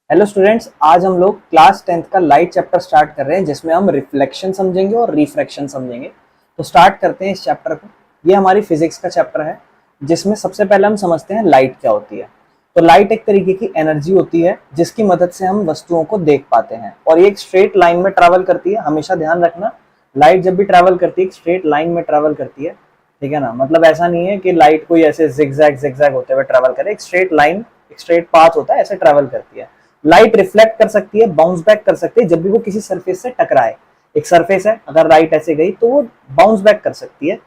Hello students, आज हम लोग क्लास 10th का लाइट चैप्टर स्टार्ट कर रहे हैं जिसमें हम रिफ्लेक्शन समझेंगे और रिफ्रैक्शन समझेंगे। तो स्टार्ट करते हैं इस चैप्टर को। ये हमारी फिजिक्स का चैप्टर है जिसमें सबसे पहले हम समझते हैं लाइट क्या होती है। तो लाइट एक तरीके की एनर्जी होती है जिसकी मदद से हम वस्तुओं को देख पाते हैं और ये एक स्ट्रेट लाइन में ट्रैवल करती है। हमेशा ध्यान रखना, लाइट जब भी ट्रैवल करती है एक स्ट्रेट लाइन में ट्रैवल करती है, ठीक है ना। मतलब ऐसा नहीं है कि लाइट कोई ऐसे जिगजैग जिगजैग होते हुए ट्रैवल करे, एक स्ट्रेट लाइन, एक स्ट्रेट पाथ होता है, ऐसे ट्रैवल करती है। लाइट रिफ्लेक्ट कर सकती है, बाउंस बैक कर सकती है जब भी वो किसी सरफेस से टकराए। एक सरफेस है, अगर लाइट ऐसे गई तो वो बाउंस बैक कर सकती है।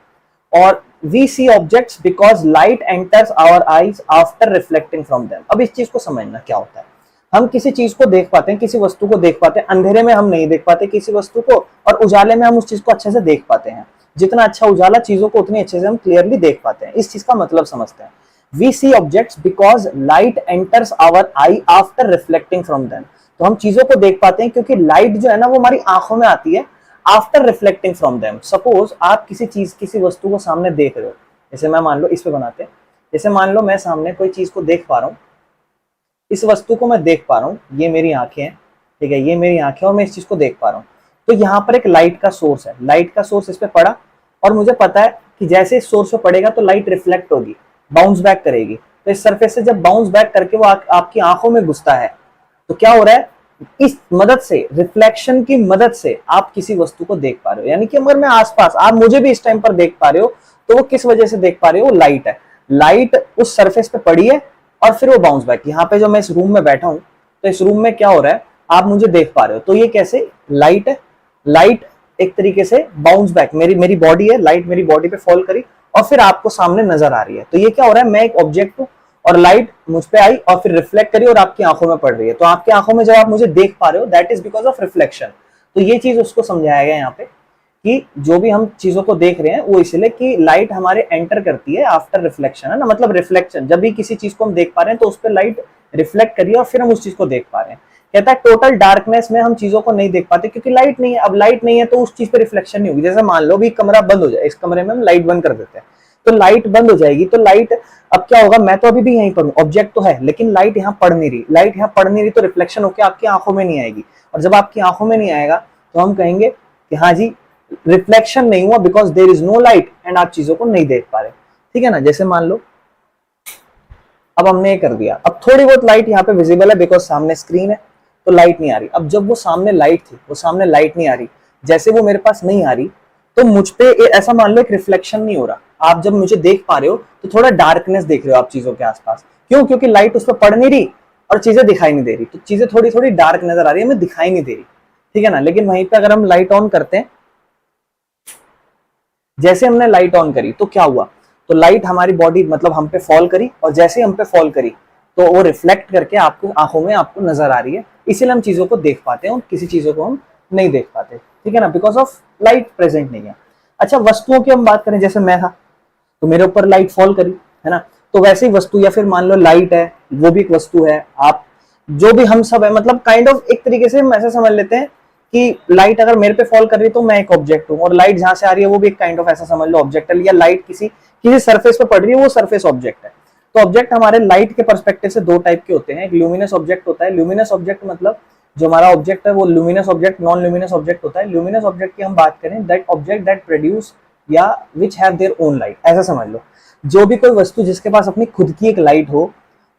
और we see objects because light enters our eyes after reflecting from them. अब इस चीज को समझना क्या होता है। हम किसी चीज को देख पाते हैं, किसी वस्तु को देख पाते हैं, अंधेरे में हम नहीं देख पाते किसी वस्तु को, और उजाले में हम उस चीज को अच्छे से देख पाते हैं। जितना अच्छा उजाला चीजों को उतनी अच्छे से हम क्लियरली देख पाते हैं। इस चीज का मतलब समझते हैं। We see objects because light enters our eye after reflecting from them। तो हम चीजों को देख पाते हैं क्योंकि लाइट जो है ना वो हमारी आंखों में आती है after reflecting from them. Suppose आप किसी चीज, किसी वस्तु को सामने देख रहे हो, जैसे मैं मान लो इस पे बनाते हैं, जैसे मान लो मैं सामने कोई चीज को देख पा रहा हूँ, इस वस्तु को मैं देख पा रहा हूँ, ये मेरी आंखें हैं, ठीक है, ये मेरी आंखें और मैं इस चीज को देख पा रहा हूँ। तो यहाँ पर एक लाइट का सोर्स है, लाइट का सोर्स इस पे पड़ा और मुझे पता है कि जैसे इस सोर्स पे पड़ेगा तो लाइट रिफ्लेक्ट होगी, बाउंस बैक करेगी। तो इस सरफेस से जब बाउंस बैक करके वो आपकी आंखों में घुसता है तो क्या हो रहा है, इस मदद से, रिफ्लेक्शन की मदद से आप किसी वस्तु को देख पा रहे हो। यानी कि अगर मैं आसपास, आप मुझे भी इस टाइम पर देख पा रहे हो, तो वो किस वजह से देख पा रहे हो, वो लाइट है। लाइट उस सरफेस पे पड़ी है और फिर वो बाउंस बैक। यहाँ पे जो मैं इस रूम में बैठा हूं, तो इस रूम में क्या हो रहा है, आप मुझे देख पा रहे हो, तो ये कैसे, लाइट है। लाइट एक तरीके से बाउंस बैक, मेरी बॉडी है, लाइट मेरी बॉडी पे फॉल करी और फिर आपको सामने नजर आ रही है। तो ये क्या हो रहा है, मैं एक ऑब्जेक्ट हूं और लाइट मुझ पे आई और फिर रिफ्लेक्ट करी और आपकी आंखों में पड़ रही है। तो आपकी आंखों में जब आप मुझे देख पा रहे हो, that is because of reflection. तो ये चीज उसको समझाया गया यहाँ पे कि जो भी हम चीजों को देख रहे हैं वो इसलिए कि लाइट हमारे एंटर करती है आफ्टर रिफ्लेक्शन, है ना। मतलब रिफ्लेक्शन, जब भी किसी चीज को हम देख पा रहे हैं तो उस पर लाइट रिफ्लेक्ट करिए और फिर हम उस चीज को देख पा रहे हैं। कहता है टोटल डार्कनेस में हम चीजों को नहीं देख पाते क्योंकि लाइट नहीं है। अब लाइट नहीं है तो उस चीज पे रिफ्लेक्शन नहीं होगी। जैसे मान लो भी कमरा बंद हो जाए, इस कमरे में हम लाइट बंद कर देते हैं तो लाइट बंद हो जाएगी। तो लाइट, अब क्या होगा, मैं तो अभी भी यहीं पर हूँ, ऑब्जेक्ट तो है लेकिन लाइट यहाँ पड़ नहीं रही, लाइट यहाँ पड़ नहीं रही तो रिफ्लेक्शन होकर आपकी आंखों में नहीं आएगी। और जब आपकी आंखों में नहीं आएगा तो हम कहेंगे कि हाँ जी, रिफ्लेक्शन नहीं हुआ because there is no light and आप चीजों को नहीं देख पा रहे, ठीक है ना। जैसे मान लो अब हमने ये कर दिया, अब थोड़ी बहुत लाइट यहाँ पे विजिबल है बिकॉज सामने स्क्रीन है तो लाइट नहीं आ रही। अब जब वो सामने लाइट थी, वो सामने लाइट नहीं आ रही, जैसे वो मेरे पास नहीं आ रही तो मुझ पे ऐसा मान लो एक रिफ्लेक्शन नहीं हो रहा। आप जब मुझे देख पा रहे हो तो थोड़ा डार्कनेस देख रहे हो आप चीजों के आसपास, क्यों, क्योंकि लाइट उस पर पड़ नहीं रही और चीजें दिखाई नहीं दे रही, तो चीजें थोड़ी थोड़ी डार्क नजर आ रही है, हमें दिखाई नहीं दे रही, ठीक है ना। लेकिन वहीं पे अगर हम लाइट ऑन करते हैं, जैसे हमने लाइट ऑन करी तो क्या हुआ, तो लाइट हमारी बॉडी, मतलब हम पे फॉल करी और जैसे हम पे फॉल करी तो वो रिफ्लेक्ट करके आपको आंखों में आपको नजर आ रही है। इसीलिए हम चीजों को देख पाते हैं और किसी चीजों को हम नहीं देख पाते, ठीक है ना, बिकॉज ऑफ लाइट प्रेजेंट नहीं है। अच्छा, वस्तुओं की हम बात करें, जैसे मैं था तो मेरे ऊपर लाइट फॉल करी, है ना, तो वैसे ही वस्तु, या फिर मान लो लाइट है, वो भी एक वस्तु है, आप जो भी हम सब है, मतलब काइंड ऑफ एक तरीके से हम ऐसा समझ लेते हैं कि लाइट अगर मेरे पे फॉल कर रही है तो मैं एक ऑब्जेक्ट हूँ और लाइट जहां से आ रही है वो भी एक काइंड ऑफ ऐसा समझ लो ऑब्जेक्ट है, या लाइट किसी किसी सरफेस पे पड़ रही है वो सरफेस ऑब्जेक्ट है। तो ऑब्जेक्ट हमारे लाइट के पर्सपेक्टिव से दो टाइप के होते हैं। एक ल्यूमिनस ऑब्जेक्ट होता है, ल्यूमिनस ऑब्जेक्ट मतलब जो हमारा ऑब्जेक्ट है वो luminous object, non luminous object होता है। ल्यूमिनस ऑब्जेक्ट की हम बात करें, दैट ऑब्जेक्ट दैट प्रोड्यूस या which have their own light, ऐसा समझ लो। जो भी कोई वस्तु जिसके पास अपनी खुद की एक लाइट हो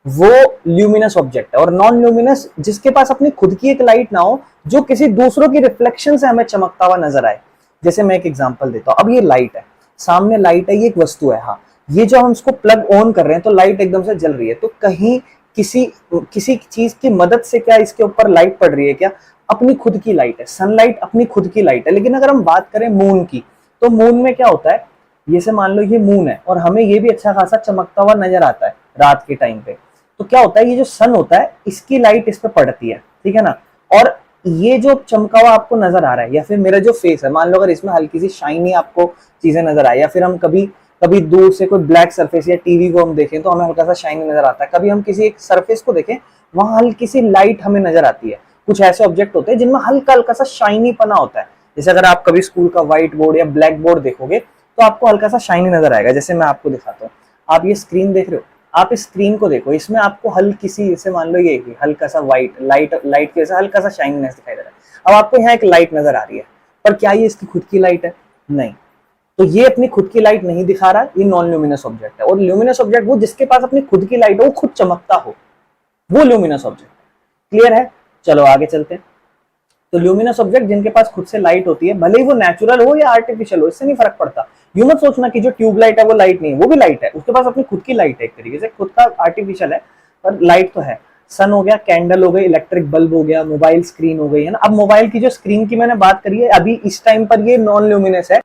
वो ल्यूमिनस ऑब्जेक्ट है। और नॉन ल्यूमिनस जिसके पास अपनी खुद की एक लाइट ना हो, जो किसी दूसरों की रिफ्लेक्शन से हमें चमकता हुआ नजर आए। जैसे मैं एक एग्जांपल देता हूं, अब ये लाइट है, सामने लाइट है, ये एक वस्तु है, हाँ, ये जो हम इसको प्लग ऑन कर रहे हैं तो लाइट एकदम से जल रही है, तो कहीं किसी किसी चीज की मदद से क्या इसके ऊपर लाइट पड़ रही है, क्या, अपनी खुद की लाइट है, सनलाइट अपनी खुद की लाइट है। लेकिन अगर हम बात करें मून की, तो मून में क्या होता है, ये से मान लो ये मून है और हमें ये भी अच्छा खासा चमकता हुआ नजर आता है रात के टाइम पे, तो क्या होता है, ये जो सन होता है इसकी लाइट इस पे पड़ती है, ठीक है ना। और ये जो चमका हुआ आपको नजर आ रहा है, या फिर मेरा जो फेस है, मान लो अगर इसमें हल्की सी शाइनी आपको चीजें नजर आए, या फिर हम कभी कभी दूर से कोई ब्लैक सरफेस या टीवी को हम देखें तो हमें हल्का सा शाइनी नजर आता है, कभी हम किसी एक सरफेस को देखें वहां हल्की सी लाइट हमें नजर आती है। कुछ ऐसे ऑब्जेक्ट होते हैं जिनमें हल्का हल्का सा शाइनी पना होता है। जैसे अगर आप कभी स्कूल का व्हाइट बोर्ड या ब्लैक बोर्ड देखोगे तो आपको हल्का सा शाइनी नजर आएगा। जैसे मैं आपको दिखाता हूँ, आप ये स्क्रीन देख रहे हो, आप इस स्क्रीन को देखो, इसमें आपको हल्की सी, जैसे मान लो ये हल्का सा व्हाइट लाइट के जैसा हल्का सा शाइनीनेस दिखाई दे रहा है। अब आपको यहाँ एक लाइट नजर आ रही है, पर क्या ये इसकी खुद की लाइट है? नहीं। तो ये अपनी खुद की लाइट नहीं दिखा रहा, ये नॉन ल्यूमिनस ऑब्जेक्ट है। और ल्यूमिनस ऑब्जेक्ट वो जिसके पास अपनी खुद की लाइट हो, वो खुद चमकता हो, वो ल्यूमिनस ऑब्जेक्ट। क्लियर है? चलो आगे चलते हैं। तो ल्यूमिनस ऑब्जेक्ट जिनके पास खुद से लाइट होती है, भले ही वो नेचुरल हो या आर्टिफिशियल हो, इससे नहीं फर्क पड़ता। यू मत सोचना कि जो ट्यूबलाइट है वो लाइट नहीं है, वो भी लाइट है, उसके पास अपनी खुद की लाइट है, एक तरीके से खुद का आर्टिफिशियल है पर लाइट तो है। सन हो गया, कैंडल हो गई, इलेक्ट्रिक बल्ब हो गया, मोबाइल स्क्रीन हो गई, है ना। अब मोबाइल की जो स्क्रीन की मैंने बात करी है, अभी इस टाइम पर ये नॉन ल्यूमिनस है।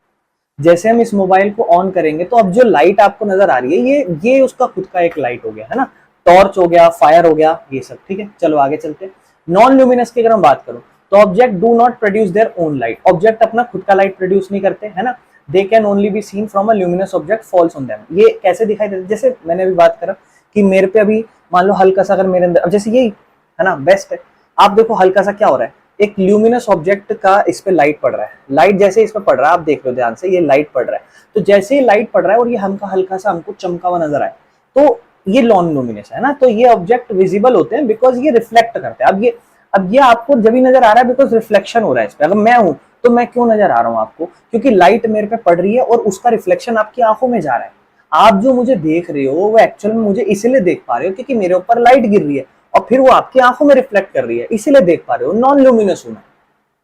जैसे हम इस मोबाइल को ऑन करेंगे तो अब जो लाइट आपको नजर आ रही है, ये उसका खुद का एक लाइट हो गया, है ना। टॉर्च हो गया, फायर हो गया, ये सब। ठीक है, चलो आगे चलते हैं। नॉन ल्यूमिनस की अगर हम बात करूं तो object do not produce their own light. Object अपना खुद का लाइट प्रोड्यूस नहीं करते, है ना। They can only be seen from a luminous object falls on them. ये कैसे दिखाई देता है? जैसे मैंने अभी बात करा कि मेरे पे अभी मान लो हल्का सा अगर मेरे अंदर, अब जैसे यही है ना, बेस्ट है। आप देखो हल्का सा क्या हो रहा है, एक ल्यूमिनस ऑब्जेक्ट का इस पे लाइट पड़ रहा है। लाइट जैसे इस पे पड़ रहा है, आप देख लो ध्यान से, ये लाइट पड़ रहा है। तो जैसे ही लाइट पड़ रहा है और ये हमका हल्का सा हमको चमका हुआ नजर आए, तो ये नॉन ल्यूमिनस है ना। तो ये ऑब्जेक्ट विजिबल होते हैं बिकॉज ये रिफ्लेक्ट करते हैं। अब ये आपको जब भी नजर आ रहा है बिकॉज रिफ्लेक्शन हो रहा है इस पे। अगर मैं हूं तो मैं क्यों नजर आ रहा हूं आपको? क्योंकि लाइट मेरे पे पड़ रही है और उसका रिफ्लेक्शन आपकी आंखों में जा रहा है। आप जो मुझे देख रहे हो वो एक्चुअल में मुझे इसलिए देख पा रहे हो क्योंकि मेरे ऊपर लाइट गिर रही है और फिर वो आपकी आंखों में रिफ्लेक्ट कर रही है, इसीलिए देख पा रहे हो। नॉन ल्यूमिनस हूं मैं,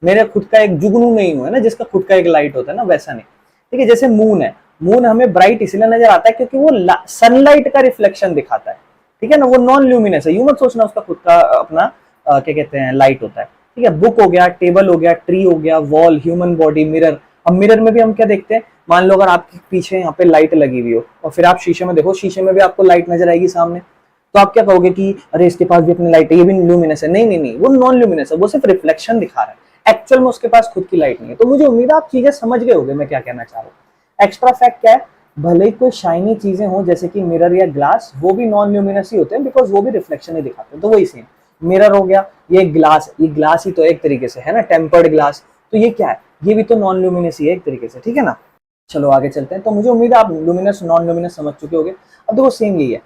मेरे खुद का एक जुगनू नहीं हुआ है ना, जिसका खुद का एक लाइट होता है ना, वैसा नहीं। ठीक है, जैसे मून है, मून हमें ब्राइट इसलिए नजर आता है क्योंकि वो सनलाइट का रिफ्लेक्शन दिखाता है। ठीक है ना, वो नॉन ल्यूमिनस है। यूं मत सोचना उसका खुद का अपना क्या कहते हैं लाइट होता है। ठीक है, बुक हो गया, टेबल हो गया, ट्री हो गया, वॉल, ह्यूमन बॉडी, मिरर। अब मिरर में भी हम क्या देखते हैं, मान लो अगर आपके पीछे यहाँ पे लाइट लगी हुई हो और फिर आप शीशे में देखो, शीशे में भी आपको लाइट नजर आएगी सामने, तो आप क्या कहोगे कि अरे इसके पास भी अपनी लाइट है, ये भी ल्यूमिनस है। नहीं नहीं नहीं, वो नॉन ल्यूमिनस है, वो सिर्फ रिफ्लेक्शन दिखा रहा है, एक्चुअल में उसके पास खुद की लाइट नहीं है। तो मुझे उम्मीद है आप चीजें समझ गए होंगे मैं क्या कहना चाह रहा हूँ। एक्स्ट्रा फैक्ट क्या है, भले ही कोई शाइनी चीजें हो जैसे कि मिरर या ग्लास, वो भी नॉन ल्यूमिनस ही होते हैं बिकॉज वो भी रिफ्लेक्शन ही दिखाते हैं। तो वही सेम मिरर हो गया, ये ग्लास ही तो एक तरीके से है ना, टेम्पर्ड ग्लास। तो ये क्या है, ये भी तो नॉन ल्यूमिनस ही है एक तरीके से। ठीक है ना, चलो आगे चलते हैं। तो मुझे उम्मीद है आप ल्यूमिनस नॉन ल्यूमिनस समझ चुके होंगे। अब देखो सेम यही है,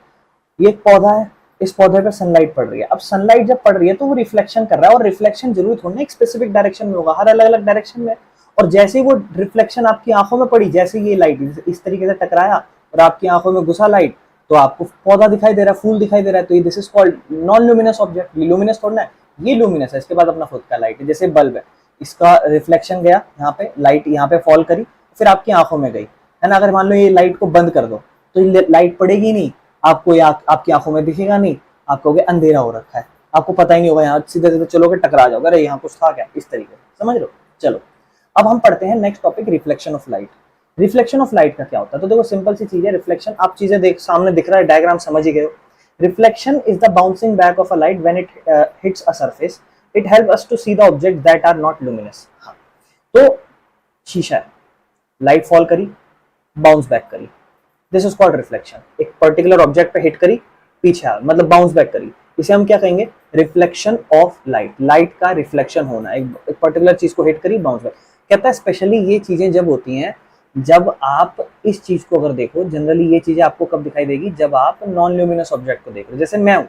ये एक पौधा है, इस पौधे पे सनलाइट पड़ रही है। अब सनलाइट जब पड़ रही है तो वो रिफ्लेक्शन कर रहा है, और रिफ्लेक्शन जरूर थोड़ा एक स्पेसिफिक डायरेक्शन में होगा, हर अलग अलग डायरेक्शन में। और जैसे ही वो रिफ्लेक्शन आपकी आंखों में पड़ी, जैसे ये लाइट इस तरीके से टकराया और आपकी आंखों में घुसा लाइट, तो आपको पौधा दिखाई दे रहा है, फूल दिखाई दे रहा है। तो ये this is called non luminous object. Luminous थोड़ा है, ये ल्यूमिनस है, इसके बाद अपना खुद का लाइट है। जैसे बल्ब है, इसका रिफ्लेक्शन गया यहाँ पे, लाइट यहाँ पे फॉल करी, फिर आपकी आंखों में गई, है ना। अगर मान लो ये लाइट को बंद कर दो तो ये लाइट पड़ेगी नहीं आपको, या आपकी आंखों में दिखेगा नहीं, आप कहोगे अंधेरा हो रखा है, आपको पता ही नहीं होगा, यहाँ सीधे सीधे चलोगे टकरा जाओगे, अरे यहाँ कुछ था क्या, इस तरीके से, समझ लो। चलो अब हम पढ़ते हैं next topic, reflection of light. Reflection of light का क्या होता है? तो देखो सिंपल सी चीज है रिफ्लेक्शन। आप चीजें देख, सामने दिख रहा है डायग्राम, समझ ही गए हो। Reflection is the bouncing back of a light when it hits a surface. It help us to see the object that are not luminous. तो शीशा है, लाइट फॉल करी, बाउंस बैक करी, दिस इज कॉल्ड रिफ्लेक्शन। एक particular object पे hit करी, पीछे आ, मतलब बाउंस बैक करी, इसे हम क्या कहेंगे, रिफ्लेक्शन ऑफ लाइट। लाइट का रिफ्लेक्शन होना, एक पर्टिकुलर चीज को हिट करी, बाउंस बैक। कहता है स्पेशली ये चीजें जब होती हैं, जब आप इस चीज को अगर देखो, जनरली ये चीजें आपको कब दिखाई देगी, जब आप नॉन ल्यूमिनस ऑब्जेक्ट को देख रहे हो। जैसे मैं हूं,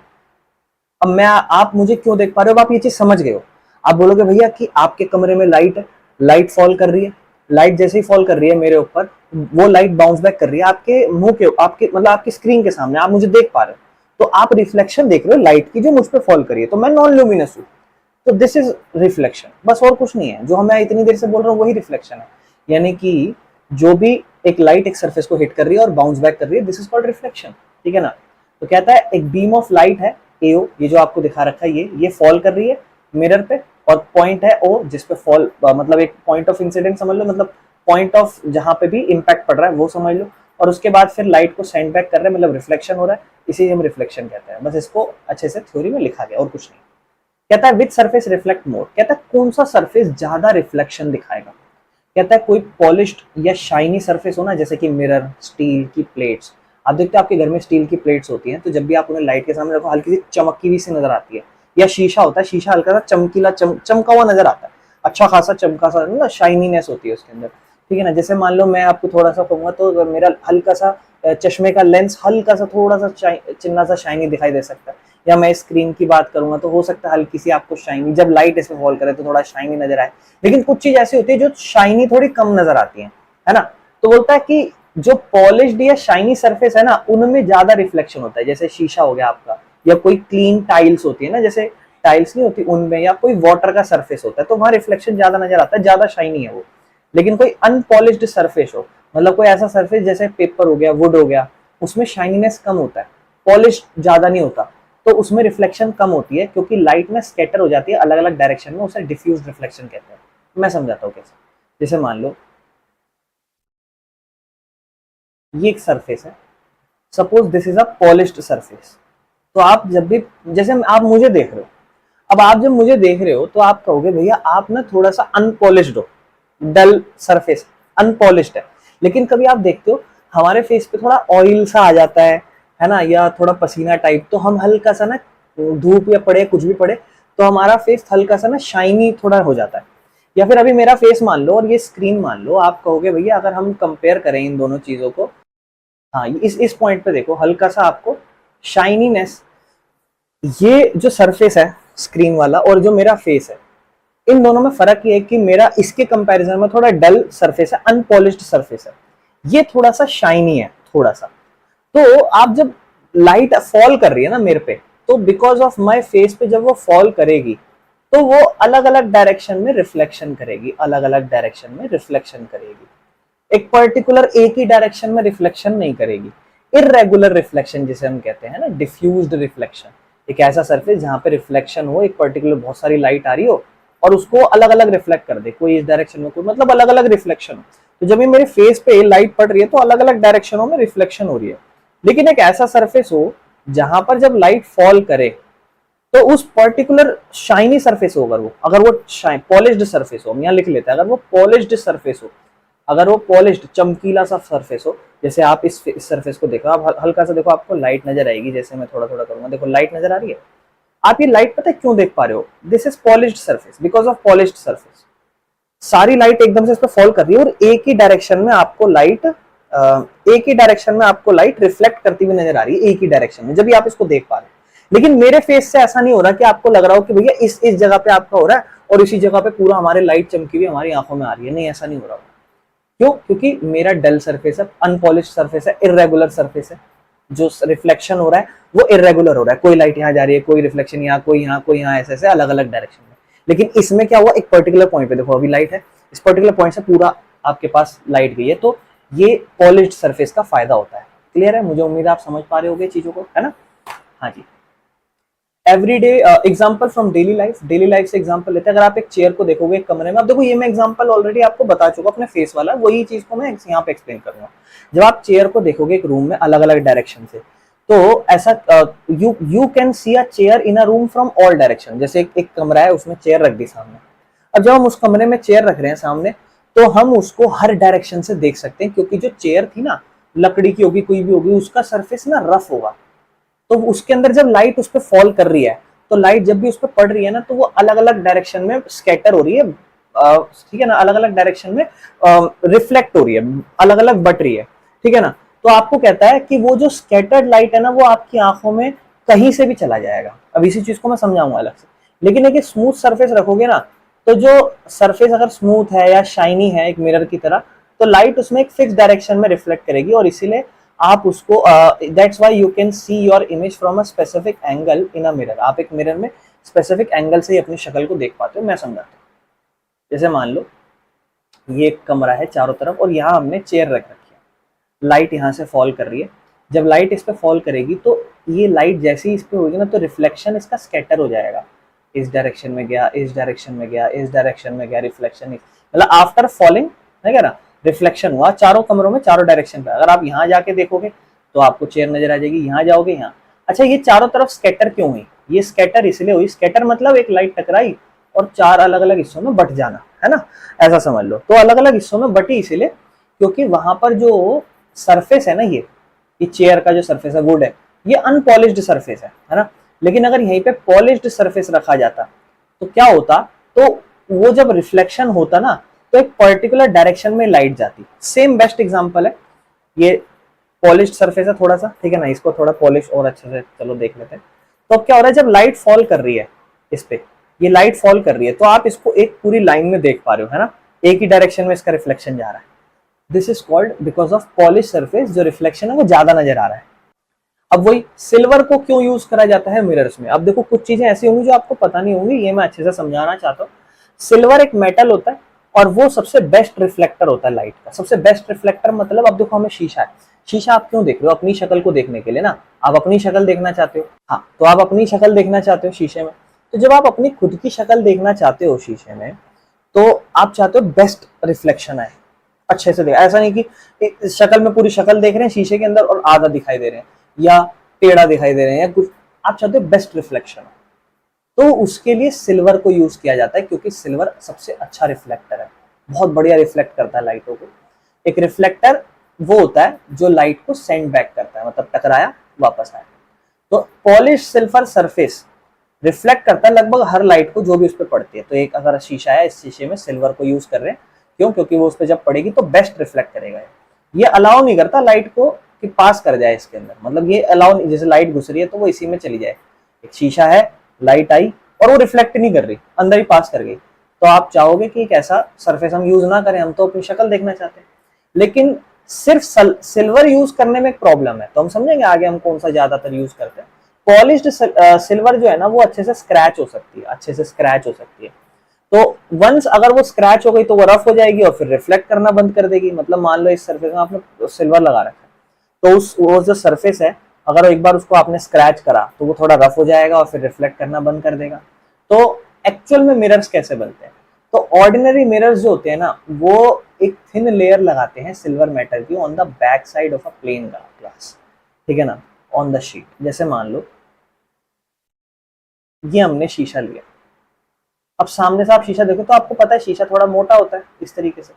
अब मैं, आप मुझे क्यों देख पा रहे हो, आप ये चीज समझ गए हो। आप बोलोगे भैया कि आपके कमरे में लाइट फॉल कर रही है, लाइट जैसे ही फॉल कर रही है मेरे ऊपर, वो लाइट बाउंस बैक कर रही है आपके मुंह के, आपके मतलब आपकी स्क्रीन के सामने, आप मुझे देख पा रहे हो। तो आप रिफ्लेक्शन देख रहे हो लाइट की जो मुझ पे फॉल करी है, तो मैं नॉन ल्यूमिनस हूं। तो दिस इज रिफ्लेक्शन, बस और कुछ नहीं है। जो मैं इतनी देर से बोल रहा हूँ वही रिफ्लेक्शन है। यानी कि जो भी एक लाइट एक सरफेस को हिट कर रही है और बाउंस बैक कर रही है, दिस इज कॉल्ड रिफ्लेक्शन। ठीक है ना। तो कहता है एक बीम ऑफ लाइट है एओ, ये जो आपको दिखा रखा है, ये फॉल कर रही है मिरर पे, और पॉइंट है ओ जिस पे फॉल, मतलब एक पॉइंट ऑफ इंसिडेंट समझ लो, मतलब पॉइंट ऑफ जहां पे भी इंपैक्ट पड़ रहा है वो समझ लो। और उसके बाद फिर लाइट को सेंड बैक कर रहे हैं, मतलब रिफ्लेक्शन हो रहा है, इसी हम रिफ्लेक्शन कहते हैं। बस इसको अच्छे से थ्योरी में लिखा गया और कुछ नहीं। कहता है विच सरफेस रिफ्लेक्ट मोर। कहता है कौन सा सरफेस ज्यादा रिफ्लेक्शन दिखाएगा। कहता है कोई पॉलिश्ड या शाइनी सरफेस हो ना, जैसे कि मिरर, स्टील की प्लेट्स। आप देखते हो आपके घर में स्टील की प्लेट्स होती हैं, तो जब भी आप उन्हें लाइट के सामने रखो हल्की सी चमकी हुई सी नजर आती है। या शीशा होता है, शीशा हल्का सा चमकीला चमका हुआ नजर आता है, अच्छा खासा चमका सा, शाइनीनेस होती है उसके अंदर। ठीक है ना। जैसे मान लो मैं आपको थोड़ा सा कहूंगा तो मेरा हल्का सा चश्मे का लेंस हल्का सा थोड़ा सा चिन्ना सा शाइनी दिखाई दे सकता है, या मैं स्क्रीन की बात करूंगा तो हो सकता है हल्की सी आपको शाइनी, जब लाइट इस पे फॉल करे तो थोड़ा शाइनी नजर आए। लेकिन कुछ चीज ऐसी होती है जो शाइनी थोड़ी कम नजर आती है ना। तो बोलता है कि जो पॉलिश्ड या शाइनी सरफेस है ना, उनमें ज्यादा रिफ्लेक्शन होता है। जैसे शीशा हो गया आपका, या कोई क्लीन टाइल्स होती है ना, जैसे टाइल्स नहीं होती उनमें, या कोई वाटर का सरफेस होता है, तो वहां रिफ्लेक्शन ज्यादा नजर आता है, ज्यादा शाइनी है वो। लेकिन कोई अनपॉलिश्ड सरफेस हो, मतलब कोई ऐसा सरफेस जैसे पेपर हो गया, वुड हो गया, उसमें शाइनीनेस कम होता है, पॉलिश ज्यादा नहीं होता, तो उसमें रिफ्लेक्शन कम होती है, क्योंकि लाइट में स्कैटर हो जाती है अलग अलग डायरेक्शन में, उसे डिफ्यूज रिफ्लेक्शन कहते हैं। मैं समझाता हूँ कैसे। जैसे मान लो ये एक सरफेस है, suppose this is a polished surface. तो आप जब भी, जैसे आप मुझे देख रहे हो, अब आप जब मुझे देख रहे हो तो आप कहोगे भैया आप ना थोड़ा सा अनपॉलिश्ड हो, डल सरफेस, अनपॉलिश्ड है। लेकिन कभी आप देखते हो हमारे फेस पे थोड़ा ऑयल सा आ जाता है ना, या थोड़ा पसीना टाइप, तो हम हल्का सा ना, धूप या पड़े कुछ भी पड़े, तो हमारा फेस हल्का सा ना शाइनी थोड़ा हो जाता है। या फिर अभी मेरा फेस मान लो और ये स्क्रीन मान लो, आप कहोगे भैया अगर हम कंपेयर करें इन दोनों चीजों को, हाँ इस पॉइंट पे देखो हल्का सा आपको शाइनीनेस, ये जो सरफेस है स्क्रीन वाला और जो मेरा फेस है, इन दोनों में फर्क ये है कि मेरा इसके कंपैरिजन में थोड़ा डल सरफेस है, अनपॉलिश्ड सरफेस है, ये थोड़ा सा शाइनी है थोड़ा सा। तो आप जब लाइट फॉल कर रही है ना मेरे पे, तो बिकॉज ऑफ माय फेस पे जब वो फॉल करेगी तो वो अलग अलग डायरेक्शन में रिफ्लेक्शन करेगी, अलग अलग डायरेक्शन में रिफ्लेक्शन करेगी, एक पर्टिकुलर एक ही डायरेक्शन में रिफ्लेक्शन नहीं करेगी। इररेगुलर रिफ्लेक्शन जिसे हम कहते हैं ना, डिफ्यूज्ड रिफ्लेक्शन, एक ऐसा सरफेस जहां पे रिफ्लेक्शन हो, एक पर्टिकुलर बहुत सारी लाइट आ रही हो और उसको अलग अलग रिफ्लेक्ट कर दे, कोई इस डायरेक्शन में, कोई मतलब अलग अलग रिफ्लेक्शन हो। तो जब ये मेरे फेस पे लाइट पड़ रही है तो अलग अलग डायरेक्शनों में रिफ्लेक्शन हो रही है। लेकिन एक ऐसा सरफेस हो जहां पर जब लाइट फॉल करे तो उस पर्टिकुलर शाइनी सरफेस हो, अगर वो पॉलिश्ड सरफेस हो, हम यहाँ लिख लेते हैं, अगर वो पॉलिश्ड सरफेस हो, अगर वो पॉलिश्ड चमकीला सा सरफेस हो, जैसे आप इस सरफेस को देखो, आप हल्का सा देखो, आपको लाइट नजर आएगी, जैसे मैं थोड़ा थोड़ा करूंगा, देखो लाइट नजर आ रही है। आप ये लाइट पता है क्यों देख पा रहे हो? This is polished surface, because of polished surface. सारी लाइट एकदम से इस पर फॉल कर रही है और एक ही डायरेक्शन में आपको लाइट, एक ही डायरेक्शन में आपको लाइट रिफ्लेक्ट करती हुई नजर आ रही है, एक ही डायरेक्शन में, जब भी आप इसको देख पा रहे हो। लेकिन मेरे फेस से ऐसा नहीं हो रहा कि आपको लग रहा हो कि भैया इस जगह पे आपका हो रहा है और इसी जगह पे पूरा हमारे लाइट चमकी हुई हमारी आंखों में आ रही है, नहीं ऐसा नहीं हो रहा। क्यों? क्योंकि मेरा डल सरफेस है, अनपॉलिश्ड सरफेस है, इररेगुलर सरफेस है, जो रिफ्लेक्शन हो रहा है वो इररेगुलर हो रहा है, कोई लाइट यहाँ जा रही है, कोई रिफ्लेक्शन यहाँ, कोई यहाँ, कोई यहाँ, ऐसे ऐसे अलग अलग डायरेक्शन में। लेकिन इसमें क्या हुआ, एक पर्टिकुलर पॉइंट पे देखो अभी लाइट है, इस पर्टिकुलर पॉइंट से पूरा आपके पास लाइट गई है, तो ये पॉलिश्ड सरफेस का फायदा होता है। क्लियर है? मुझे उम्मीद है आप समझ पा रहे होगे चीजों को, है ना। हाँ जी। Everyday example from daily life, daily life से एग्जांपल लेते हैं। अगर आप एक चेयर को देखोगे एक कमरे में, अब देखो ये मैं एग्जांपल ऑलरेडी आपको बता चुका अपने फेस वाला, वही चीज को मैं यहाँ पे एक्सप्लेन करूंगा। जब आप चेयर को देखोगे एक रूम में अलग अलग डायरेक्शन से, तो ऐसा you can see a chair in a room from all direction. जैसे एक कमरा है, उसमें चेयर रख दी सामने, अब जब हम उस कमरे में चेयर रख रहे हैं सामने, तो हम उसको हर डायरेक्शन से देख सकते हैं, क्योंकि जो चेयर थी ना, लकड़ी की होगी, कोई भी होगी, उसका सरफेस ना रफ होगा, तो उसके अंदर जब लाइट उस पर फॉल कर रही है, तो लाइट जब भी उस पर पड़ रही है ना, तो वो अलग अलग डायरेक्शन में स्कैटर हो रही है, ठीक है ना, अलग अलग डायरेक्शन में रिफ्लेक्ट हो रही है, अलग अलग बट रही है, ठीक है ना। तो आपको कहता है कि वो जो स्कैटर्ड लाइट है ना, वो आपकी आंखों में कहीं से भी चला जाएगा। अब इसी चीज को मैं समझाऊंगा अलग से। लेकिन एक स्मूथ सरफेस रखोगे ना, तो जो सरफेस अगर स्मूथ है या शाइनी है एक मिरर की तरह, तो लाइट उसमें एक फिक्स डायरेक्शन में रिफ्लेक्ट करेगी, और इसीलिए आप उसको, that's why you can see your image from a specific angle in a mirror. आप एक मिरर में स्पेसिफिक एंगल से ही अपनी शक्ल को देख पाते हो। मैं समझाता हूँ। जैसे मान लो ये एक कमरा है चारों तरफ, और यहाँ हमने चेयर रख रखी है, लाइट यहाँ से फॉल कर रही है। जब लाइट इस पे फॉल करेगी, तो ये लाइट जैसे ही इस पे होगी ना, तो रिफ्लेक्शन इसका स्कैटर हो जाएगा, इस डायरेक्शन में गया, इस डायरेक्शन में गया, इस डायरेक्शन में गया, रिफ्लेक्शन, मतलब आफ्टर फॉलिंग है क्या ना, रिफ्लेक्शन हुआ चारों कमरों में, चारों डायरेक्शन पे। अगर आप यहाँ जाके देखोगे तो आपको चेयर नजर आ जाएगी, यहाँ जाओगे यहाँ। अच्छा, ये चारों तरफ स्कैटर क्यों हुई? ये स्कैटर इसलिए हुई, स्कैटर मतलब एक लाइट टकराई और चार अलग अलग हिस्सों में बट जाना, है ना, ऐसा समझ लो। तो अलग अलग हिस्सों में बटी इसीलिए क्योंकि वहां पर जो सरफेस है ना, ये चेयर का जो सरफेस है, वुड है, ये अनपॉलिश्ड सरफेस है ना। लेकिन अगर यहीं पे पॉलिश्ड सरफेस रखा जाता तो क्या होता, तो वो जब रिफ्लेक्शन होता ना, तो एक पर्टिकुलर डायरेक्शन में लाइट जाती। सेम बेस्ट एग्जांपल है ये, पॉलिश्ड सरफेस है थोड़ा सा, ठीक है ना, इसको थोड़ा पॉलिश और अच्छे से चलो देख लेते हैं। तो अब क्या हो रहा है, जब लाइट फॉल कर रही है इस पे, ये लाइट फॉल कर रही है तो आप इसको एक पूरी लाइन में देख पा रहे हो, है ना, एक ही डायरेक्शन में इसका रिफ्लेक्शन जा रहा है। This is called because of polish surface, जो रिफ्लेक्शन है वो ज्यादा नजर आ रहा है। अब वही सिल्वर को क्यों यूज करा जाता है मिरर्स में, अब देखो कुछ चीजें ऐसी होंगी जो आपको पता नहीं होंगी, ये मैं अच्छे से समझाना चाहता हूँ। सिल्वर एक मेटल होता है और वो सबसे बेस्ट रिफ्लेक्टर होता है लाइट का, सबसे बेस्ट रिफ्लेक्टर। मतलब अब देखो हमें शीशा है, शीशा आप क्यों देख रहे हो, अपनी शक्ल को देखने के लिए ना, आप अपनी शक्ल देखना चाहते हो, हाँ तो आप अपनी शक्ल देखना चाहते हो शीशे में। तो जब आप अपनी खुद की शक्ल देखना चाहते हो शीशे में, तो आप चाहते हो बेस्ट रिफ्लेक्शन आए, अच्छे से देख, ऐसा नहीं कि इस शक्ल में पूरी शक्ल देख रहे हैं शीशे के अंदर और आधा दिखाई दे रहे हैं या टेढ़ा दिखाई दे रहे हैं या कुछ, आप चाहते हो बेस्ट रिफ्लेक्शन। तो उसके लिए सिल्वर को यूज किया जाता है, क्योंकि सिल्वर सबसे अच्छा रिफ्लेक्टर है, बहुत बढ़िया रिफ्लेक्ट करता है लाइटों को। एक रिफ्लेक्टर वो होता है जो लाइट को सेंड बैक करता है, मतलब टकराया वापस आया। तो पॉलिश सिल्वर सरफेस रिफ्लेक्ट करता है लगभग हर लाइट को जो भी उस पर पड़ती है। तो एक अगर शीशा है, इस शीशे में सिल्वर को यूज कर रहे हैं, क्यों, क्योंकि वो उस पर जब पड़ेगी तो बेस्ट रिफ्लेक्ट करेगा। ये अलाउ नहीं करता लाइट को कि पास कर जाए इसके अंदर, मतलब ये अलाउ नहीं, जैसे लाइट घुस रही है तो वो इसी में चली जाए। एक शीशा है, लाइट आई और वो रिफ्लेक्ट नहीं कर रही, अंदर ही पास कर गई, तो आप चाहोगे कि एक ऐसा सरफेस हम यूज ना करें, हम तो अपनी शक्ल देखना चाहते हैं। लेकिन सिर्फ सिल्वर यूज करने में एक प्रॉब्लम है, तो हम समझेंगे आगे हम कौन सा ज्यादातर यूज करते हैं। पॉलिश्ड सिल्वर जो है ना वो अच्छे से स्क्रैच हो सकती है, अच्छे से स्क्रैच हो सकती है। तो वंस अगर वो स्क्रैच हो गई तो वो रफ हो जाएगी और फिर रिफ्लेक्ट करना बंद कर देगी। मतलब मान लो इस सरफेस में आपने सिल्वर लगा रखा है, तो उस वो जो सरफेस है, अगर एक बार उसको आपने स्क्रैच करा तो वो थोड़ा रफ हो जाएगा और फिर रिफ्लेक्ट करना बंद कर देगा। तो एक्चुअल में मिरर्स कैसे बनते हैं, तो ऑर्डिनरी मिरर्स जो होते हैं ना वो एक थिन लेयर लगाते हैं सिल्वर मेटल की on the back side of a plane glass, ठीक है ना, ऑन द शीट। जैसे मान लो ये हमने शीशा लिया, अब सामने से आप शीशा देखो तो आपको पता है शीशा थोड़ा मोटा होता है इस तरीके से।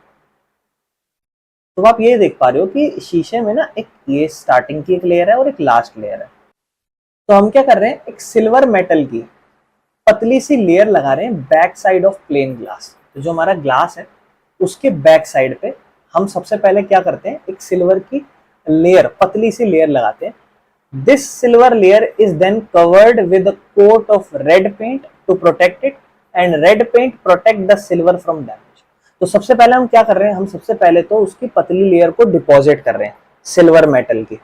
तो आप ये देख पा रहे हो कि शीशे में ना एक ये स्टार्टिंग की एक लेयर है और एक लास्ट लेयर है। तो हम क्या कर रहे हैं, एक सिल्वर मेटल की पतली सी लेयर लगा रहे हैं back side of plane glass. तो जो हमारा ग्लास है उसके बैक साइड पे हम सबसे पहले क्या करते हैं, एक सिल्वर की लेयर, पतली सी लेयर लगाते हैं। This silver layer is then covered with a coat of red paint to protect it, and red paint protect the silver from damage. तो सबसे पहले हम क्या कर रहे हैं, हम सबसे पहले तो उसकी पतली लेयर को डिपॉजिट कर रहे हैं सिल्वर मेटल की,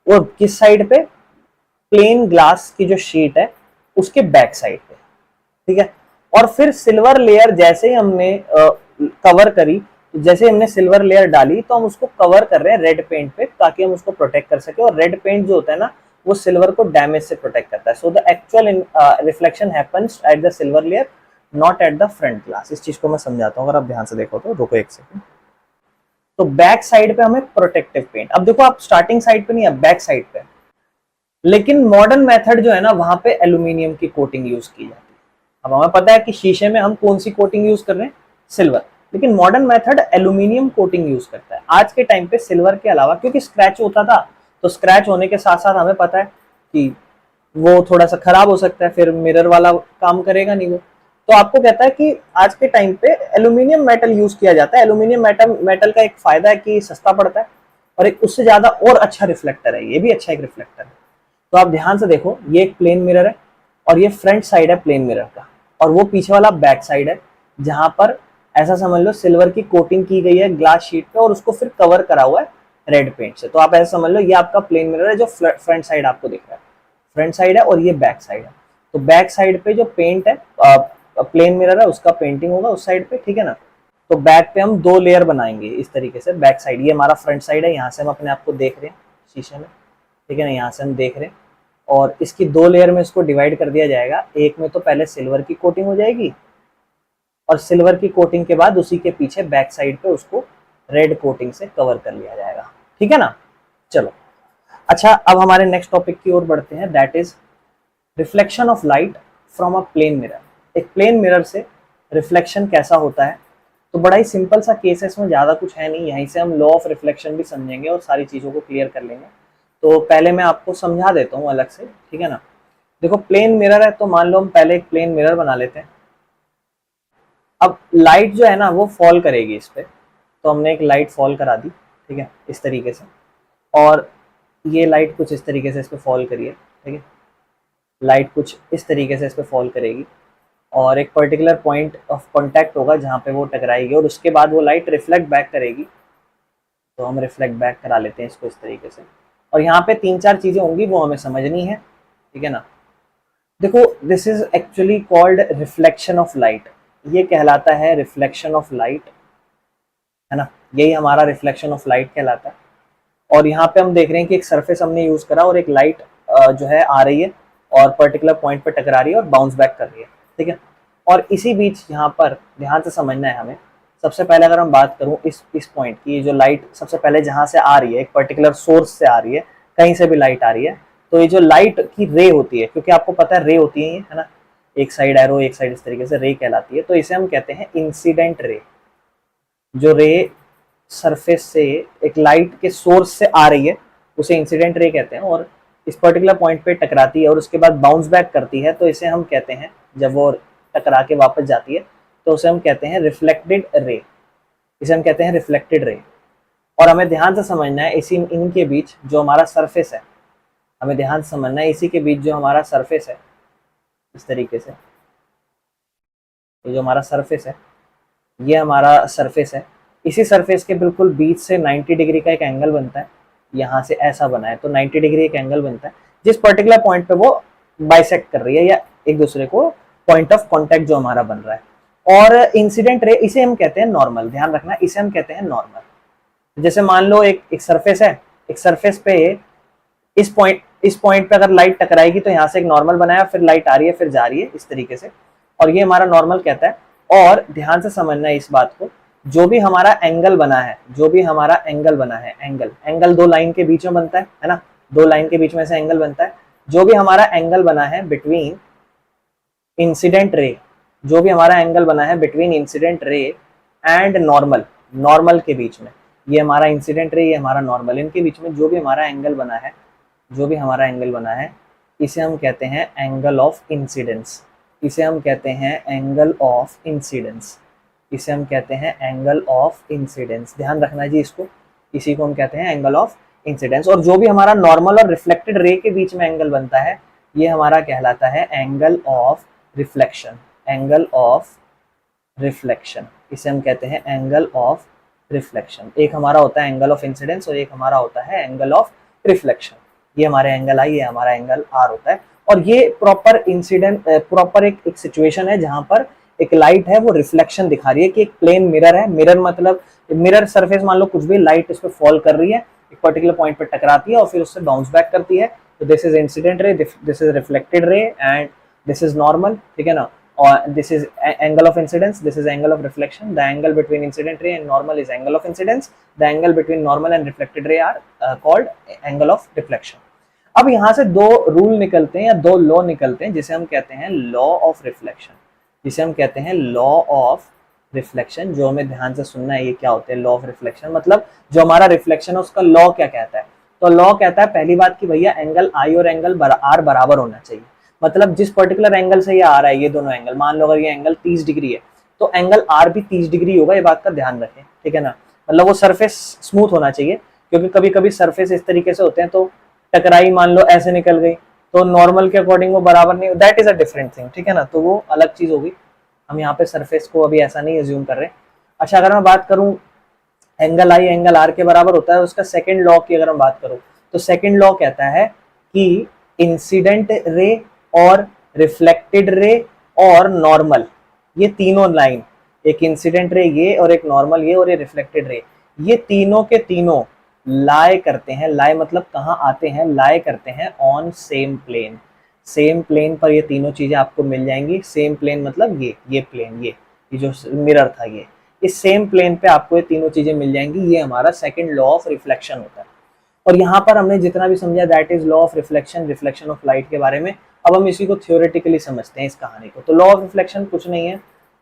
और किस साइड पे, प्लेन ग्लास की जो शीट है उसके बैक साइड पे, ठीक है। और फिर सिल्वर लेयर जैसे ही हमने कवर करी, जैसे हमने सिल्वर लेयर डाली तो हम उसको कवर कर रहे हैं रेड पेंट पे, ताकि हम उसको प्रोटेक्ट कर सके। और रेड पेंट जो होता है ना वो सिल्वर को डैमेज से प्रोटेक्ट करता है। So the actual reflection happens at the silver layer, not at the front glass. इस चीज को मैं समझाता हूँ, अगर आप ध्यान से देखो तो, रुको एक सेकंड। तो बैक साइड पे हमें प्रोटेक्टिव पेंट, अब देखो आप स्टार्टिंग साइड पे नहीं है, बैक साइड पे। लेकिन मॉडर्न मेथड जो है ना वहां पे एल्यूमिनियम की कोटिंग यूज की जाती है। अब हमें पता है कि शीशे में हम कौन सी कोटिंग यूज कर रहे हैं, सिल्वर, लेकिन modern method aluminium coating use करता है आज के टाइम पे सिल्वर के अलावा, क्योंकि स्क्रैच होता था, तो स्क्रैच होने के साथ साथ हमें पता है कि वो थोड़ा सा खराब हो सकता है, फिर मिरर वाला काम करेगा नहीं वो। तो आपको कहता है कि आज के टाइम पे एल्यूमिनियम मेटल यूज किया जाता है। एल्यूमिनियम मेटल का एक फायदा है कि सस्ता पड़ता है, और एक उससे ज्यादा और अच्छा रिफ्लेक्टर है, ये भी अच्छा एक रिफ्लेक्टर है। तो आप ध्यान से देखो, ये एक प्लेन मिरर है और ये फ्रंट साइड है प्लेन मिरर का, और वो पीछे वाला बैक साइड है, जहां पर ऐसा समझ लो सिल्वर की कोटिंग की गई है ग्लास शीट पे और उसको फिर कवर करा हुआ है रेड पेंट से। तो आप ऐसा समझ लो ये आपका प्लेन मिरर है जो फ्रंट साइड आपको दिख रहा है, फ्रंट साइड है, और ये बैक साइड है। तो बैक साइड पे जो पेंट है, प्लेन मिरर है उसका पेंटिंग होगा उस साइड पे, ठीक है ना। तो बैक पे हम दो लेयर बनाएंगे इस तरीके से, बैक साइड, ये हमारा फ्रंट साइड है, यहाँ से हम अपने आप को देख रहे हैं शीशे में, ठीक है ना, यहाँ से हम देख रहे हैं। और इसकी दो लेयर में इसको डिवाइड कर दिया जाएगा। एक में तो पहले सिल्वर की कोटिंग हो जाएगी, और सिल्वर की कोटिंग के बाद उसी के पीछे बैक साइड पे उसको रेड कोटिंग से कवर कर लिया जाएगा, ठीक है ना। चलो अच्छा, अब हमारे नेक्स्ट टॉपिक की ओर बढ़ते हैं, that is reflection of light from a plane mirror. एक प्लेन मिरर से रिफ्लेक्शन कैसा होता है, तो बड़ा ही सिंपल सा केस है, इसमें ज्यादा कुछ है नहीं। यहीं से हम लॉ ऑफ रिफ्लेक्शन भी समझेंगे और सारी चीजों को क्लियर कर लेंगे। तो पहले मैं आपको समझा देता हूँ अलग से, ठीक है ना। देखो प्लेन मिरर है, तो मान लो हम पहले एक प्लेन मिरर बना लेते हैं। अब लाइट जो है ना वो फॉल करेगी इस पे, तो हमने एक लाइट फॉल करा दी, ठीक है, इस तरीके से। और ये लाइट कुछ इस तरीके से इस पर फॉल करिए, ठीक है, लाइट कुछ इस तरीके से इस पर फॉल करेगी और एक पर्टिकुलर पॉइंट ऑफ कांटेक्ट होगा जहाँ पे वो टकराएगी और उसके बाद वो लाइट रिफ्लेक्ट बैक करेगी। तो हम रिफ्लेक्ट बैक करा लेते हैं इसको इस तरीके से। और यहाँ पे 3-4 चीज़ें होंगी वो हमें समझनी है, ठीक है ना। देखो, this is actually called reflection of light, ये कहलाता है रिफ्लेक्शन ऑफ लाइट, है ना, यही हमारा रिफ्लेक्शन ऑफ लाइट कहलाता है। और यहाँ पे हम देख रहे हैं कि एक सरफेस हमने यूज करा और एक लाइट जो है आ रही है और पर्टिकुलर पॉइंट पे टकरा रही है और बाउंस बैक कर रही है, ठीक है। और इसी बीच यहाँ पर ध्यान से समझना है हमें, सबसे पहले अगर हम बात करूँ इस पॉइंट की, जो लाइट सबसे पहले जहाँ से आ रही है, एक पर्टिकुलर सोर्स से आ रही है, कहीं से भी लाइट आ रही है, तो ये जो लाइट की रे होती है, क्योंकि आपको पता है रे होती है, है ना, एक साइड एरो एक साइड इस तरीके से रे कहलाती है, तो इसे हम कहते हैं इंसिडेंट रे। जो रे सरफेस से एक लाइट के सोर्स से आ रही है उसे इंसिडेंट रे कहते हैं और इस पर्टिकुलर पॉइंट पे टकराती है और उसके बाद बाउंस बैक करती है, तो इसे हम कहते हैं, जब वो टकरा के वापस जाती है तो उसे हम कहते हैं रिफ्लेक्टेड रे, इसे हम कहते हैं रिफ्लेक्टेड रे। और हमें ध्यान से समझना है इसी इनके बीच जो हमारा सरफेस है, हमें ध्यान से समझना है इसी के बीच जो हमारा सरफेस है, इस तरीके से ये जो हमारा सरफेस है, ये हमारा सरफेस है, इसी सरफेस के बिल्कुल बीच से 90 डिग्री का एक एंगल बनता है, यहाँ से ऐसा बना है तो 90 डिग्री एक एंगल बनता है जिस पर्टिकुलर पॉइंट पे वो बाइसेक्ट कर रही है या एक दूसरे को पॉइंट ऑफ कांटेक्ट जो हमारा बन रहा है। और इंसिडेंट रे इसे हम कहते हैं नॉर्मल, ध्यान रखना इसे हम कहते हैं नॉर्मल। जैसे मान लो एक सरफेस है, एक सरफेस पे इस पॉइंट पे अगर लाइट टकराएगी तो यहाँ से एक नॉर्मल बनाया, फिर लाइट आ रही है फिर जा रही है इस तरीके से, और ये हमारा नॉर्मल कहता है। और ध्यान से समझना है इस बात को, जो भी हमारा एंगल बना है, जो भी हमारा एंगल बना है, एंगल दो लाइन के बीच में बनता है ना, दो लाइन के बीच में से एंगल बनता है, जो भी हमारा एंगल बना है बिटवीन इंसिडेंट रे, जो भी हमारा एंगल बना है between incident ray and normal, normal के बीच में, ये हमारा इंसिडेंट रे, ये हमारा नॉर्मल, इनके बीच में जो भी हमारा एंगल बना है, जो भी हमारा एंगल बना है, इसे हम कहते हैं एंगल ऑफ इंसिडेंस, इसे हम कहते हैं एंगल ऑफ इंसिडेंस, इसे हम कहते हैं एंगल ऑफ इंसिडेंस। ध्यान रखना जी इसको, इसी को हम कहते हैं एंगल ऑफ इंसिडेंस। और जो भी हमारा नॉर्मल और रिफ्लेक्टेड रे के बीच में एंगल बनता है, ये हमारा कहलाता है angle of reflection, angle of reflection, इसे हम कहते हैं एंगल ऑफ रिफ्लेक्शन। एक हमारा होता है एंगल ऑफ इंसिडेंस और एक हमारा होता है एंगल ऑफ रिफ्लेक्शन। ये हमारे एंगल आई, ये हमारा एंगल आर होता है। और ये प्रॉपर इंसिडेंट, प्रॉपर एक सिचुएशन है जहां पर एक लाइट है वो रिफ्लेक्शन दिखा रही है कि एक प्लेन मिरर है, मिरर मतलब मिरर सरफेस, मान लो कुछ भी लाइट इस पे फॉल कर रही है, एक पर्टिकुलर पॉइंट पे टकराती है और फिर उससे बाउंस बैक करती है, तो this is incident ray, this is reflected ray and this is normal, ठीक है ना। और this is angle of incidence, this is angle of reflection, the angle between incident ray and normal is angle of incidence, the angle between normal and reflected ray are called angle of reflection. अब यहाँ से दो rule निकलते हैं या दो law निकलते हैं जिसे हम कहते हैं लॉ ऑफ रिफ्लेक्शन, जिसे हम कहते हैं लॉ ऑफ रिफ्लेक्शन। जो हमें ध्यान से सुनना है ये क्या होते हैं लॉ ऑफ रिफ्लेक्शन, मतलब जो हमारा रिफ्लेक्शन है उसका लॉ क्या कहता है। तो लॉ कहता है पहली बात कि भैया एंगल आई और एंगल आर बराबर होना चाहिए, मतलब जिस पर्टिकुलर एंगल से ये आ रहा है, ये दोनों एंगल, मान लो अगर ये एंगल 30 डिग्री है तो एंगल आर भी 30 डिग्री होगा, ये बात का ध्यान रखें, ठीक है ना। मतलब वो सरफेस स्मूथ होना चाहिए, क्योंकि कभी कभी सरफेस इस तरीके से होते हैं तो टकराई मान लो ऐसे निकल गई तो नॉर्मल के अकॉर्डिंग वो बराबर नहीं, that is a different thing, ठीक है ना, तो वो अलग चीज होगी। हम यहाँ पे सरफेस को अभी ऐसा नहीं एज्यूम कर रहे। अच्छा, अगर मैं बात करूं एंगल आई एंगल आर के बराबर होता है, उसका सेकंड लॉ की अगर हम बात करूं तो सेकंड लॉ कहता है कि इंसिडेंट रे और रिफ्लेक्टेड रे और नॉर्मल, ये तीनों लाइन, एक इंसिडेंट रे ये और एक नॉर्मल ये और ये रिफ्लेक्टेड रे, ये तीनों के तीनों लाई करते हैं, लाई मतलब कहाँ आते हैं, लाई करते हैं on same plane, same plane पर ये तीनों चीजें आपको मिल जाएंगी। सेम प्लेन मतलब ये प्लेन, ये जो मिरर था ये, इस सेम प्लेन पे आपको ये तीनों चीजें मिल जाएंगी, ये हमारा सेकंड लॉ ऑफ रिफ्लेक्शन होता है। और यहाँ पर हमने जितना भी समझा that is law of reflection, reflection of light के बारे में। अब हम इसी को थ्योरेटिकली समझते हैं इस कहानी को। तो लॉ ऑफ रिफ्लेक्शन कुछ नहीं है,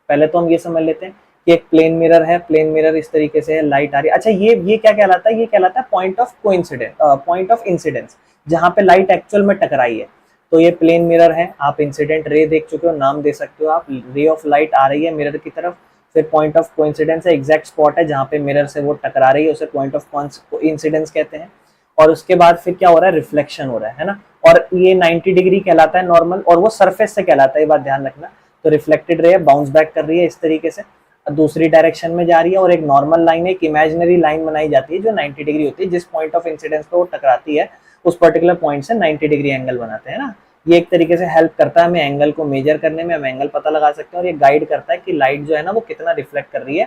पहले तो हम ये समझ लेते हैं कि एक प्लेन मिरर है, प्लेन मिरर इस तरीके से है, लाइट आ रही है। अच्छा, ये क्या कहलाता है, ये कहलाता है point of coincidence, point of incidence, जहां पे लाइट एक्चुअल में टकराई है। तो ये प्लेन मिरर है, आप इंसिडेंट रे देख चुके हो, नाम दे सकते हो आप, रे ऑफ लाइट आ रही है मिरर की तरफ, फिर पॉइंट ऑफ कोइंसिडेंस है, एग्जैक्ट स्पॉट है जहां पे मिरर से वो टकरा रही है, उसे पॉइंट ऑफ इंसिडेंस कहते हैं। और उसके बाद फिर क्या हो रहा है, रिफ्लेक्शन हो रहा है ना। और ये 90 डिग्री कहलाता है नॉर्मल, और वो सरफेस से कहलाता है, ये बात ध्यान रखना। तो रिफ्लेक्टेड रे बाउंस बैक कर रही है इस तरीके से, दूसरी डायरेक्शन में जा रही है, और एक नॉर्मल लाइन, एक इमेजिनरी लाइन बनाई जाती है जो 90 डिग्री होती है, जिस पॉइंट ऑफ इंसिडेंस पे वो टकराती है उस पर्टिकुलर पॉइंट से 90 डिग्री एंगल बनाते हैं ना। ये एक तरीके से हेल्प करता है हमें एंगल को मेजर करने में, हम एंगल पता लगा सकते हैं, और ये गाइड करता है कि लाइट जो है ना वो कितना रिफ्लेक्ट कर रही है,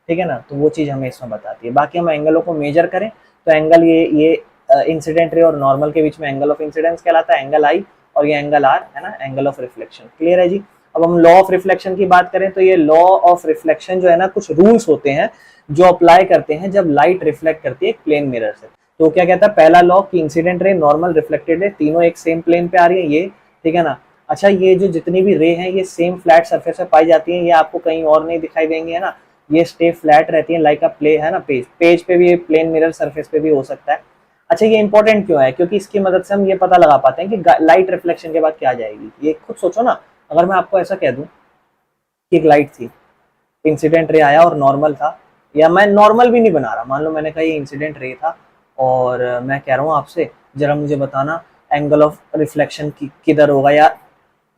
ठीक है ना। तो वो चीज़ हमें इसमें बताती है। बाकी हम एंगलों को मेजर करें तो एंगल ये इंसिडेंट रे और नॉर्मल के बीच में एंगल ऑफ इंसिडेंस कहलाता है, एंगल आई, और ये एंगल आर है ना, एंगल ऑफ रिफ्लेक्शन। क्लियर है जी। अब हम लॉ ऑफ रिफ्लेक्शन की बात करें तो ये लॉ ऑफ रिफ्लेक्शन जो है ना, कुछ रूल्स होते हैं जो अप्लाई करते हैं जब लाइट रिफ्लेक्ट करती है एक प्लेन मिरर से। तो क्या कहता है, पहला लॉ कि incident ray, normal, reflected ray तीनों एक सेम प्लेन पे आ रही है, ये ठीक है ना। अच्छा, ये जो जितनी भी रे हैं ये सेम फ्लैट सरफेस पे पाई जाती हैं, ये आपको कहीं और नहीं दिखाई देंगी है ना, ये स्टे फ्लैट रहती है लाइक अ प्ले है ना, पेज पे भी, प्लेन मिरर सरफेस पे भी हो सकता है। अच्छा, ये इंपॉर्टेंट क्यों है, क्योंकि इसकी मदद से हम ये पता लगा पाते हैं कि लाइट रिफ्लेक्शन के बाद क्या जाएगी। ये खुद सोचो ना, अगर मैं आपको ऐसा कह दूं कि एक लाइट थी, इंसिडेंट रे आया और नॉर्मल था, या मैं नॉर्मल भी नहीं बना रहा, मान लो मैंने कहा ये इंसिडेंट रे था, और मैं कह रहा हूँ आपसे जरा मुझे बताना एंगल ऑफ रिफ्लेक्शन किधर होगा, या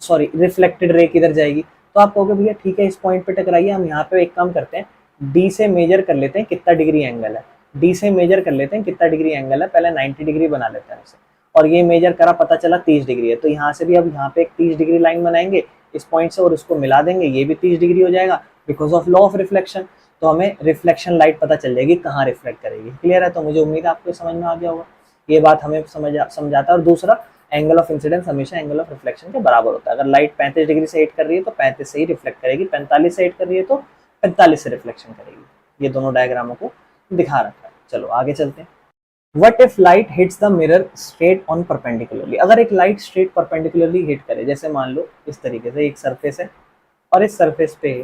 सॉरी रिफ्लेक्टेड रे किधर जाएगी। तो आप कहोगे भैया ठीक है इस पॉइंट पे टकराइए, हम यहाँ पे एक काम करते हैं, डी से मेजर कर लेते हैं कितना डिग्री एंगल है, डी से मेजर कर लेते हैं कितना डिग्री एंगल है, पहले 90 डिग्री बना लेते हैं उसे, और ये मेजर करा, पता चला 30 डिग्री है, तो यहाँ से भी अब यहाँ पे एक 30 डिग्री लाइन बनाएंगे इस पॉइंट से, और उसको मिला देंगे, ये भी 30 डिग्री हो जाएगा because of law of reflection. तो हमें रिफ्लेक्शन लाइट पता चल जाएगी कहाँ रिफ्लेक्ट करेगी। क्लियर है। तो मुझे उम्मीद है आपको समझ में आ गया होगा, ये बात हमें समझाता है। और दूसरा, एंगल ऑफ इंसिडेंस हमेशा एंगल ऑफ रिफ्लेक्शन के बराबर होता है। अगर लाइट 35 डिग्री से हिट कर रही है तो 35 से ही रिफ्लेक्ट करेगी, 45 से हिट कर रही है तो 45 से रिफ्लेक्शन करेगी। ये दोनों डायग्रामों को दिखा रखा है। चलो आगे चलते हैं। What if light hits the mirror straight on perpendicularly? अगर एक लाइट स्ट्रेट परपेंडिकुलरली हिट करे, जैसे मान लो इस तरीके से एक सरफेस है, और इस सरफेस पे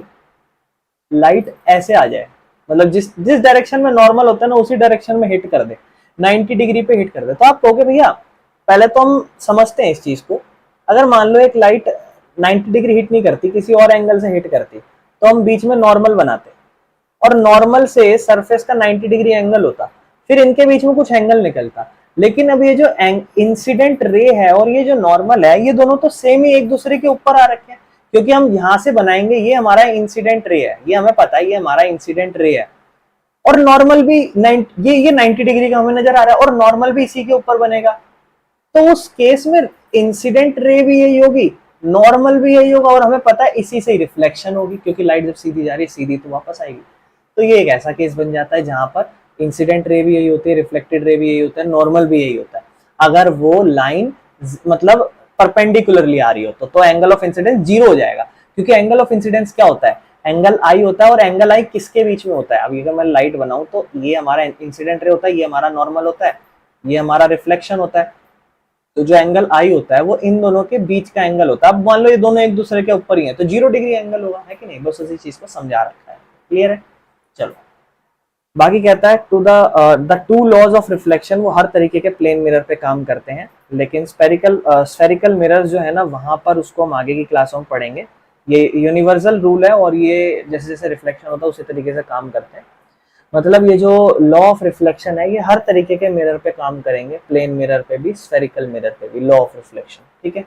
लाइट ऐसे आ जाए, मतलब जिस डायरेक्शन में नॉर्मल होता है ना उसी डायरेक्शन में हिट कर दे, 90 डिग्री पे हिट कर दे, तो आप कहोगे भैया पहले तो हम समझते हैं इस चीज को, अगर मान लो एक लाइट 90 डिग्री हिट नहीं करती, किसी और एंगल से हिट करती, तो हम बीच में नॉर्मल बनाते, और नॉर्मल से सरफेस का 90 डिग्री एंगल होता, फिर इनके बीच में कुछ एंगल निकलता। लेकिन अब ये जो इंसिडेंट रे है और ये जो नॉर्मल है, ये दोनों तो सेम ही एक दूसरे के ऊपर आ रखे हैं, क्योंकि हम यहां से बनाएंगे, ये हमारा इंसिडेंट रे है, ये हमें पता है ये हमारा इंसिडेंट रे है, और नॉर्मल भी ये 90 डिग्री का हमें नजर आ रहा है, और नॉर्मल भी इसी के ऊपर बनेगा। तो उस केस में इंसिडेंट रे भी यही होगी, नॉर्मल भी यही होगा, और हमें पता है इसी से रिफ्लेक्शन होगी, क्योंकि लाइट जब सीधी जा रही है सीधी तो वापस आएगी। तो ये एक ऐसा केस बन जाता है जहां पर इंसिडेंट रे भी यही होती है, रिफ्लेक्टेड रे भी यही होता है, नॉर्मल भी यही होता है, अगर वो लाइन मतलब परपेंडिकुलरली आ रही हो तो एंगल ऑफ इंसिडेंस जीरो हो जाएगा। क्योंकि एंगल ऑफ इंसिडेंस क्या होता है, एंगल आई होता है, और एंगल आई किसके बीच में होता है। अब अगर मैं लाइट बनाऊं तो ये हमारा इंसिडेंट रे होता है, ये हमारा नॉर्मल होता है, ये हमारा रिफ्लेक्शन होता है। तो जो एंगल आई होता है वो इन दोनों के बीच का एंगल होता है। अब मान लो ये दोनों एक दूसरे के ऊपर ही हैं, तो 0 डिग्री एंगल होगा, है कि नहीं। बस उसी चीज को समझा रखा है। क्लियर है। चलो बाकी कहता है the two laws of reflection, वो हर तरीके के प्लेन मिरर पे काम करते हैं, लेकिन स्फेरिकल मिरर जो है ना वहां पर उसको हम आगे की क्लासों में पढ़ेंगे। ये यूनिवर्सल रूल है, और ये जैसे जैसे रिफ्लेक्शन होता है उसी तरीके से काम करते हैं। मतलब ये जो लॉ ऑफ रिफ्लेक्शन है ये हर तरीके के मिरर पे काम करेंगे, प्लेन मिरर पे भी, स्फेरिकल मिरर पे भी, लॉ ऑफ रिफ्लेक्शन। ठीक है।